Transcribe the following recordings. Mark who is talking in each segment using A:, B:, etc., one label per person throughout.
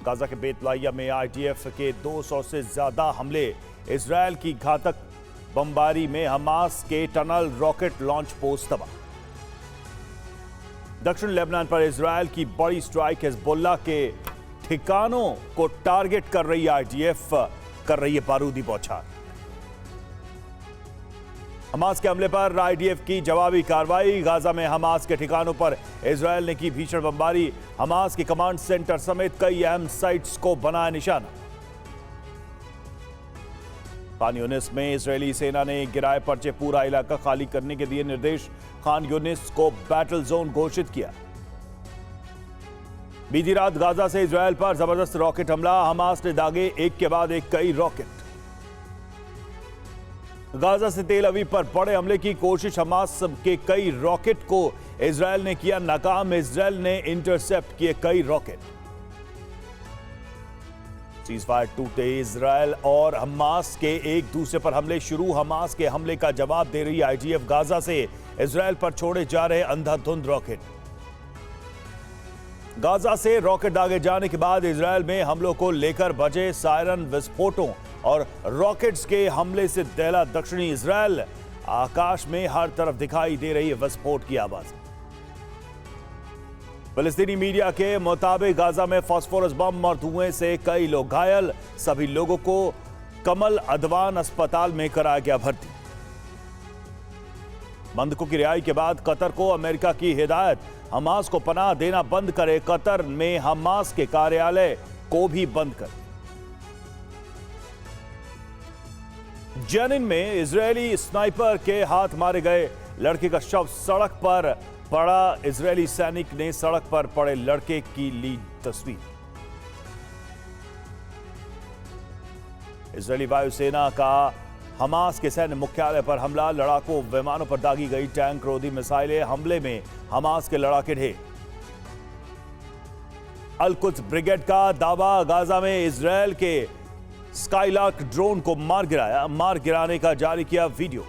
A: Gaza के बेतलाइया में IDF के 200 से ज्यादा हमले। इजरायल की घातक बमबारी में हमास के टनल रॉकेट लॉन्च पोस्ट तबाह। दक्षिण लेबनान पर इजरायल की बड़ी स्ट्राइक। हिजबुल्लाह के ठिकानों को टारगेट कर रही आईडीएफ कर रही है बारूदी बौछार। हमास के हमले पर आईडीएफ की जवाबी कार्रवाई। गाजा में हमास के ठिकानों पर इजरायल ने की भीषण बमबारी। हमास के कमांड सेंटर समेत कई अहम साइट्स को बनाया निशाना। खान यूनिस में इजरायली सेना ने गिराए पर्चे, पूरा इलाका खाली करने के दिए निर्देश। खान यूनिस को बैटल जोन घोषित किया। बीती रात गाजा से इजरायल पर जबरदस्त रॉकेट हमला। हमास ने दागे एक के बाद एक कई रॉकेट। गाजा से तेल अवीव पर बड़े हमले की कोशिश। हमास के कई रॉकेट को इजरायल ने किया नाकाम। इजरायल ने इंटरसेप्ट किए कई रॉकेट। सीजफायर टूटे। इजरायल और हमास के एक दूसरे पर हमले शुरू। हमास के हमले का जवाब दे रही आईडीएफ। गाजा से इजरायल पर छोड़े जा रहे अंधाधुंध रॉकेट। गाजा से रॉकेट दागे जाने के बाद इजरायल में हमलों को लेकर बजे सायरन। विस्फोटों और रॉकेट्स के हमले से दहला दक्षिणी इजरायल। आकाश में हर तरफ दिखाई दे रही है विस्फोट की आवाज। फिलिस्तीनी मीडिया के मुताबिक गाजा में फास्फोरस बम और धुएं से कई लोग घायल। सभी लोगों को कमल अदवान अस्पताल में कराया गया भर्ती। बंधकों की रिहाई के बाद कतर को अमेरिका की हिदायत, हमास को पनाह देना बंद करे। कतर में हमास के कार्यालय को भी बंद कर। जेनिन में इजरायली स्नाइपर के हाथ मारे गए लड़के का शव सड़क पर पड़ा। इजरायली सैनिक ने सड़क पर पड़े लड़के की ली तस्वीर। इजरायली वायुसेना का हमास के सैन्य मुख्यालय पर हमला। लड़ाकू विमानों पर दागी गई टैंक रोधी मिसाइलें। हमले में हमास के लड़ाके ढेर। अल-कुद्स ब्रिगेड का दावा, गाजा में इजरायल के स्काईलार्क ड्रोन को मार गिराया। मार गिराने का जारी किया वीडियो।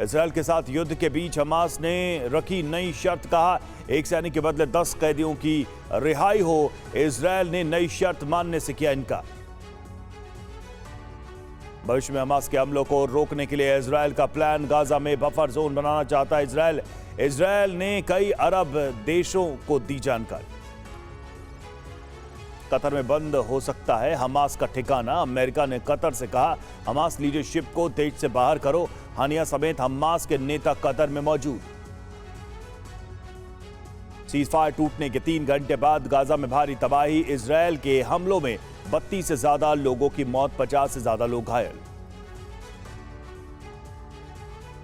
A: इजरायल के साथ युद्ध के बीच हमास ने रखी नई शर्त। कहा एक सैनिक के बदले 10 कैदियों की रिहाई हो। इजरायल ने नई शर्त मानने से किया इनकार। भविष्य में हमास के हमलों को रोकने के लिए इजरायल का प्लान। गाजा में बफर जोन बनाना चाहता है इजरायल। इजरायल ने कई अरब देशों को दी जानकारी। कतर में बंद हो सकता है हमास का ठिकाना। अमेरिका ने कतर से कहा हमास लीडरशिप को देश से बाहर करो। हानिया समेत हमास के नेता कतर में मौजूद। सीजफायर टूटने के 3 घंटे बाद गाजा में भारी तबाही। इजरायल के हमलों में 32 से ज्यादा लोगों की मौत, 50 से ज्यादा लोग घायल।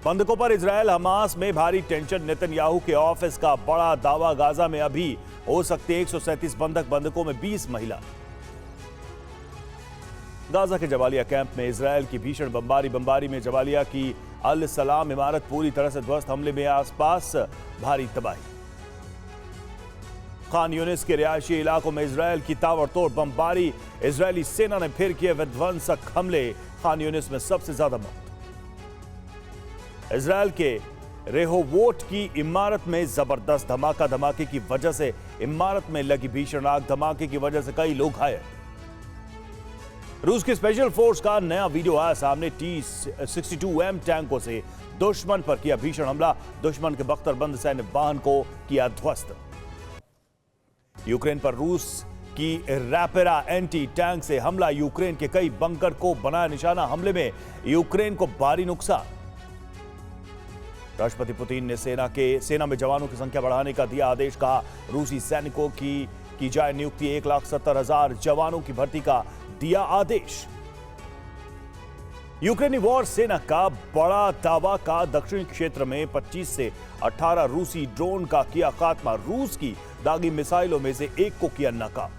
A: बंधकों पर इजरायल हमास में भारी टेंशन। नेतन्याहू के ऑफिस का बड़ा दावा, गाजा में अभी हो सकते 137 बंधक, बंधकों में 20 महिला। गाजा के जबालिया कैंप में इजरायल की भीषण बमबारी में जबालिया की अल सलाम इमारत पूरी तरह से ध्वस्त। हमले में आसपास भारी तबाही। खान यूनिस के रिहायशी इलाकों में इजरायल की ताबड़तोड़ बमबारी। इजरायली सेना ने फिर किए विध्वंसक हमले। खान यूनिस में सबसे ज्यादा मौत। इजरायल के रेहोवोट की इमारत में जबरदस्त धमाका। धमाके की वजह से इमारत में लगी भीषण आग। धमाके की वजह से कई लोग घायल। रूस की स्पेशल फोर्स का नया वीडियो आया सामने। T-62M टैंकों से दुश्मन पर किया भीषण हमला। दुश्मन के बख्तरबंद सैन्य वाहन को किया ध्वस्त। यूक्रेन पर रूस की रैपिरा एंटी टैंक से हमला। यूक्रेन के कई बंकर को बनाया निशाना। हमले में यूक्रेन को भारी नुकसान। राष्ट्रपति पुतिन ने सेना में जवानों की संख्या बढ़ाने का दिया आदेश। कहा रूसी सैनिकों की जाए नियुक्ति। 1,70,000 जवानों की भर्ती का दिया आदेश। यूक्रेनी वॉर सेना का बड़ा दावा। का दक्षिणी क्षेत्र में 25 से 18 रूसी ड्रोन का किया खात्मा। रूस की दागी मिसाइलों में से एक को किया नाकाम।